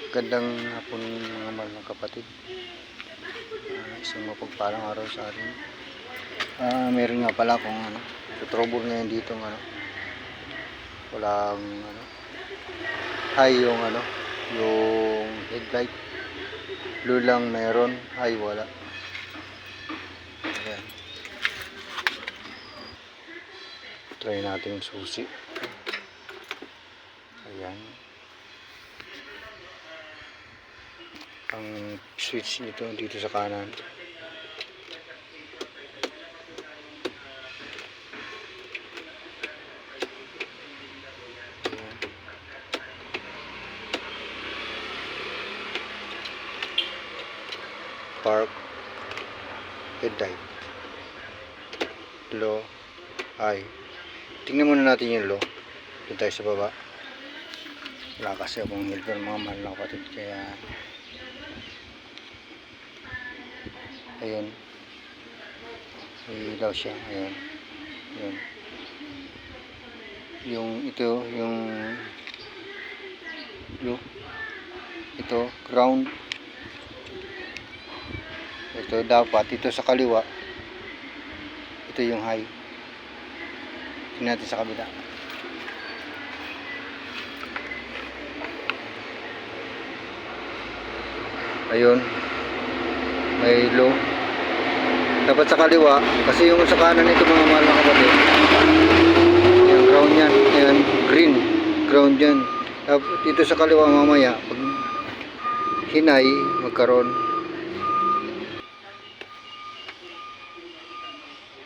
Gandang hapon mga mahal ng kapatid. Isang mapagpalang araw sa atin. Meron nga pala akong trouble ngayon dito walang high yung yung headlight. Blue lang meron, high wala. Ayan. Try natin yung susi. Ayan. Ang switch nito dito sa kanan. Park, headlight, low, high. Tingnan muna natin yung low. Doon tayo sa baba. Wala kasi akong helper mga mahal na kapatid, kaya ayun, ilaw siya. Ayun, ayun. Yung ito, yung blue, ito ground. Ito dapat, ito sa kaliwa, ito yung high. Tingnan natin sa kabila. Ayun, may low. Dapat sa kaliwa, kasi yung sa kanan ito mga mahal na kapatid, yung ground yan, ayan, green ground yan. Dito sa kaliwa mamaya, pag hinay, magkaroon.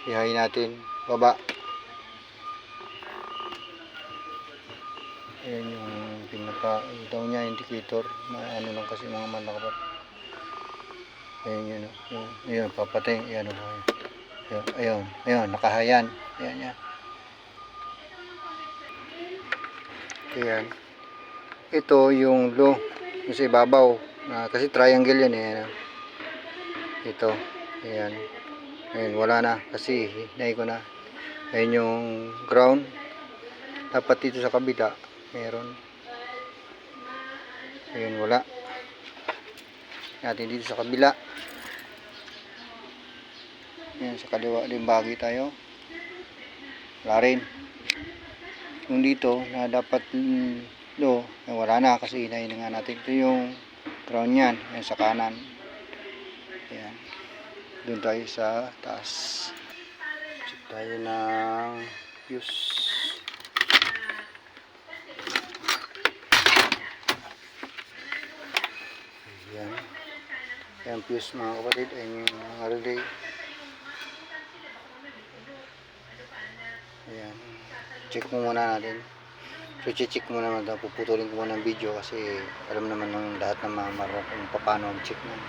Ihayin natin baba. Ayan yung pinaka itaw niya, indicator na lang kasi mga malakot. Ayan yun, ayun papatay. Ayun nakahayan. Ayan. Ayan, ito yung low, yung sa ibabaw, kasi triangle yan ito. Ayan. Ayun, wala na kasi hinay ko na. Ayun yung ground. Dapat dito sa kabila meron. Ayun, wala. Natin dito sa kabila. Ayun, sa kaliwa din bagay tayo. Wala rin. Yung dito na dapat low, wala na kasi hinay na nga natin. Ito yung ground yan. Ayun sa kanan. Ayan. Doon tayo sa taas. Check tayo ng fuse. Ayan. Ayan fuse mga kapatid. Ayan yung mga relay. Ayan. Check mo muna natin. So check mo naman. Puputulin ko muna ng video kasi alam naman ng lahat ng mga marunong kung paano mag-check ng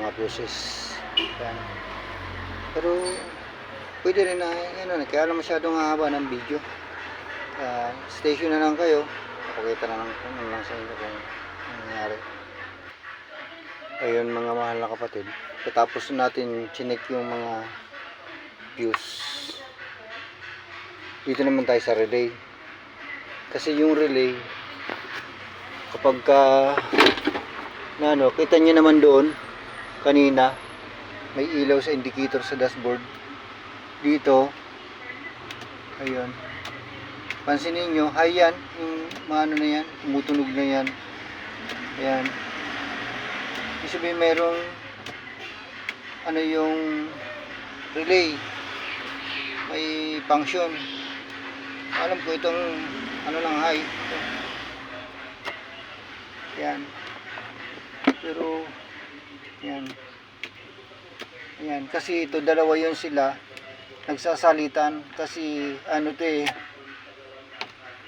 mga fuses. Ayan. Pero pwede rin na kaya lang masyadong haba ng video. Station na lang kayo, pakita na lang sa inyo kung nangyari. Ayun mga mahal na kapatid, tapos natin chinek yung mga fuse. Dito naman tayo sa relay, kasi yung relay kapag kita nyo naman doon kanina may ilaw sa indicator sa dashboard dito. Ayun, pansinin nyo, high yan, yung maano na yan, tumutunog na yan. Ayan, ibig sabihin merong yung relay may function. Alam ko itong lang high ito. Ayan, pero Ayan, kasi ito dalawa yun sila nagsasalitan kasi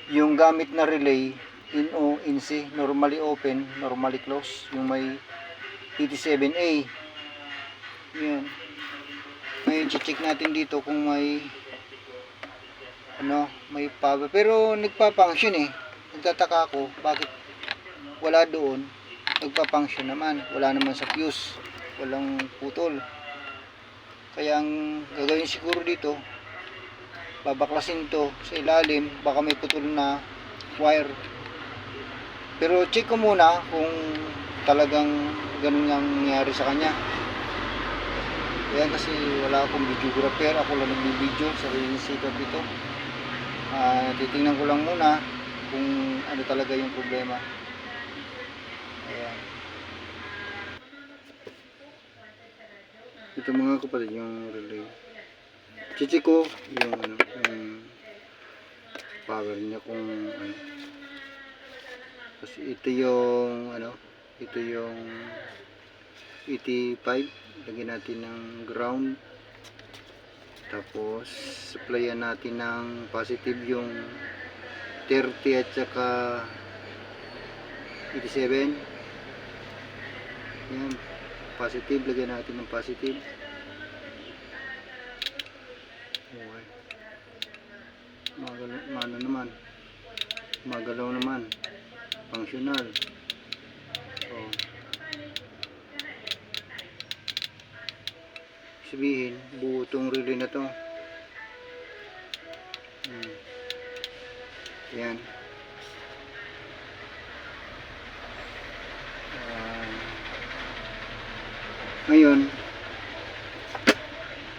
yung gamit na relay in O, in C, normally open, normally close, yung may 87A. Yun. Ngayon check natin dito kung may may power, pero nagpa-function nagtataka ako bakit wala doon. Nagpa-function naman, wala naman sa fuse, walang putol. Kaya ang gagawin siguro dito, babaklasin to sa ilalim, baka may putol na wire. Pero check ko muna kung talagang ganun nga ang nangyari sa kanya. Ayan, kasi wala akong videographer, ako lang nagbibideo, sarili setup ito. Titingnan ko lang muna kung ano talaga yung problema. Ayan. Ito mga kapatid, yung relay. Check ko yung ano, yung power niya kung ano. Kasi ito yung ano, ito yung 85. Lagyan natin ng ground, tapos supplyan natin ng positive yung 30 at saka 87. Yan, positive, lagyan natin ng positive. Okay. Ano naman, magalaw naman, functional. So sabihin, buo tong relay na to. Yan. Ngayon,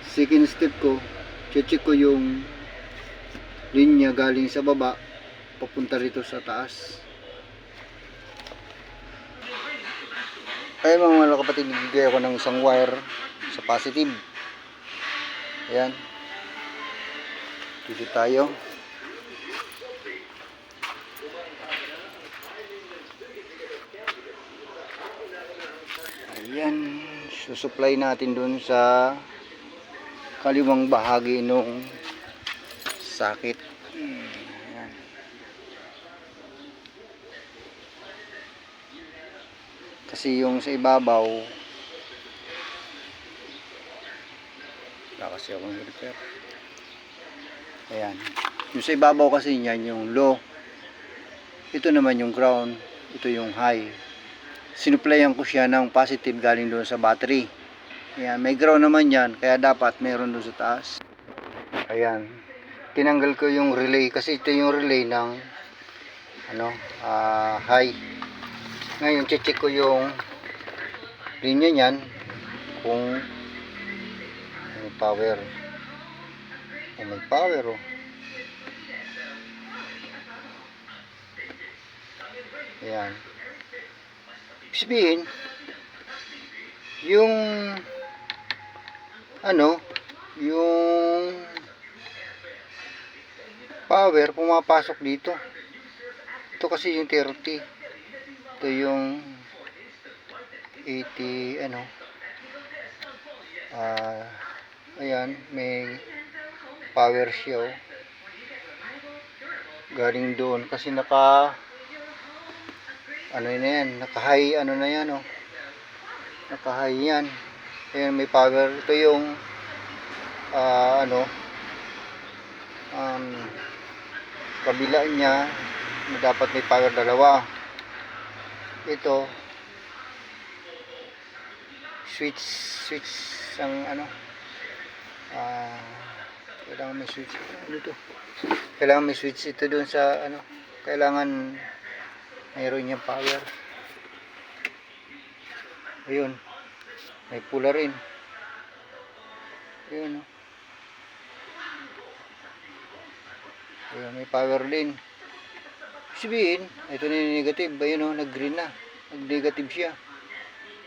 second step ko, check ko yung linya galing sa baba papunta rito sa taas. Ay mga kapatid, bigay ako ng isang wire sa positive. Ayan, dito tayo. Ayan, susupply natin dun sa kaliwang bahagi nung sakit. Ayan. Kasi yung sa ibabaw, wala kasi akong repair. Ayan, yung sa ibabaw kasi yan yung low, ito naman yung ground, ito yung high. Sinuplayan ko siya ng positive galing doon sa battery. Ayan, may ground naman yan, kaya dapat meron doon sa taas. Ayan, tinanggal ko yung relay kasi ito yung relay ng ano, high. Ngayon check ko yung linya niyan kung may power. May power, oh. Ayan. Sabihin, yung ano, yung power pumapasok dito. Ito kasi yung 30. Ito yung 80 ano. Ayan, may power siya, oh. Galing doon kasi naka ano na yan, naka high ano na yan, oh. Naka high yan. Ayan, may power. Ito yung ano, kabila niya na dapat may power dalawa. Ito switch ang ano, kailangan may switch. Ano to? Kailangan may switch ito dun sa ano, kailangan mayroon niyang power. Ayun, may pula rin. Ayun, oh. Ayun, may power din. Sabihin, ito na yung negative. Ayun, oh, nag-green na. Nag-negative siya.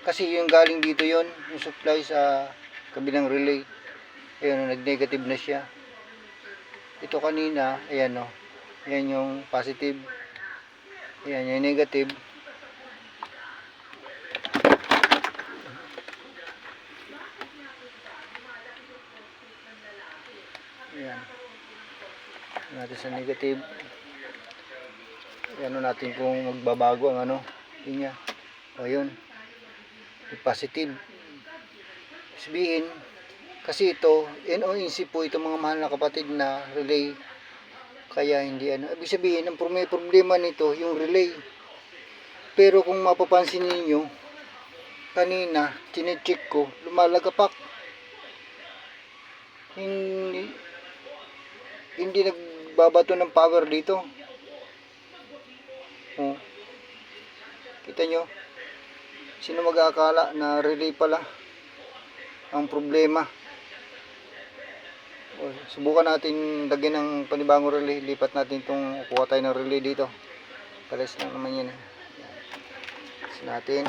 Kasi yung galing dito yon, yung supply sa kabilang relay. Ayun, oh, nag-negative na siya. Ito kanina, ayan, oh. Ayan yung positive. Ayan yung negative. Ayan. Natin sa negative. Ayan natin kung magbabago ang ano. Yun niya. O yun. Yung positive. Sabihin, kasi ito, NONC po ito mga mahal na kapatid na relay. Kaya hindi ano. Ibig sabihin, ang may problema nito, yung relay. Pero kung mapapansin niyo kanina, chinecheck ko, lumalagapak. Hindi nagbabato ng power dito. Oh. Kita nyo, sino mag-aakala na relay pala ang problema. Subukan natin lagyan ng panibagong relay. Lipat natin itong, kuha tayo ng relay dito. Pares lang naman yan. Pares natin.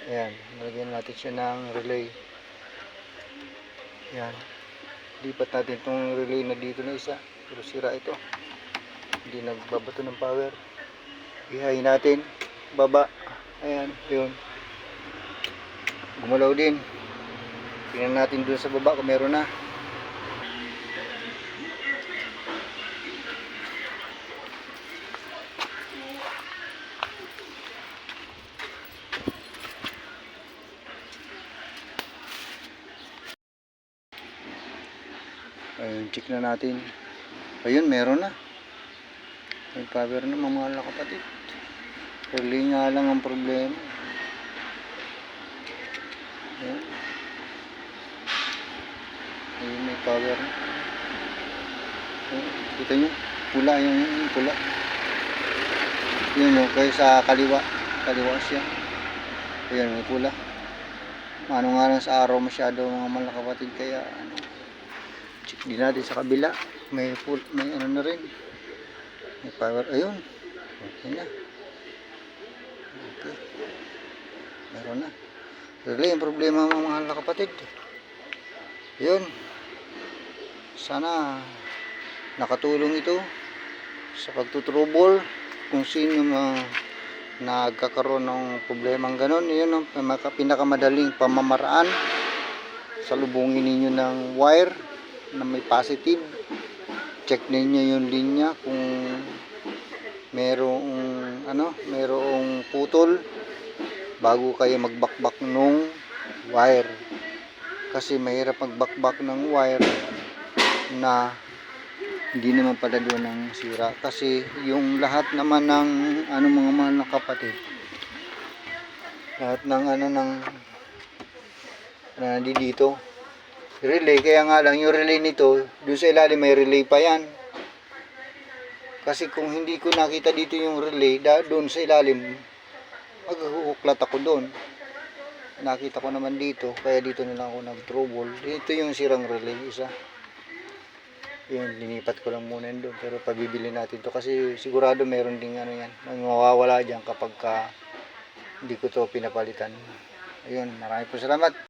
Ayan, lagyan natin siya ng relay. Ayan. Lipat natin itong relay na dito na isa. Pero sira ito. Hindi nagbabato ng power. Ihayin natin. Baba. Ayan, yun. Gumalaw din. Tingnan natin dun sa baba kung meron na. Ayun, check na natin. Ayun, meron na. May power na mga kapatid. Relay nga lang ang problema. Ayun. Ayun, may power na. Ayun, kita nyo, pula yung pula. Yun o, kaya sa kaliwa siya. Ayun, may pula. Ano nga lang sa araw masyado mga kapatid, kaya ano, check din natin sa kabila. May ano na rin. May power, ayun. Okay na. Okay. Meron na. Relay ang problema mga kapatid. Yun. Sana nakatulong ito sa pagtutrubol kung sino nagkakaroon ng problemang ganon. Yun ang pinakamadaling pamamaraan. Salubungin ninyo ng wire na may positive. Check ninyo yung linya kung merong putol bago kayo magbakbak nung wire. Kasi mahirap magbakbak ng wire na hindi naman pala doon ang sira. Kasi yung lahat naman ng mga mahal na kapatid, lahat ng dito relay, kaya nga lang yung relay nito doon sa ilalim may relay pa yan. Kasi kung hindi ko nakita dito yung relay doon sa ilalim, maghuhuklat ako doon. Nakita ko naman dito, kaya dito na lang ako nag-trouble. Ito yung sirang relay isa. Yun, linipat ko lang muna doon. Pero pabibili natin to kasi sigurado meron ding yan. May mawawala dyan kapag hindi ko to pinapalitan. Ayun, maraming po salamat.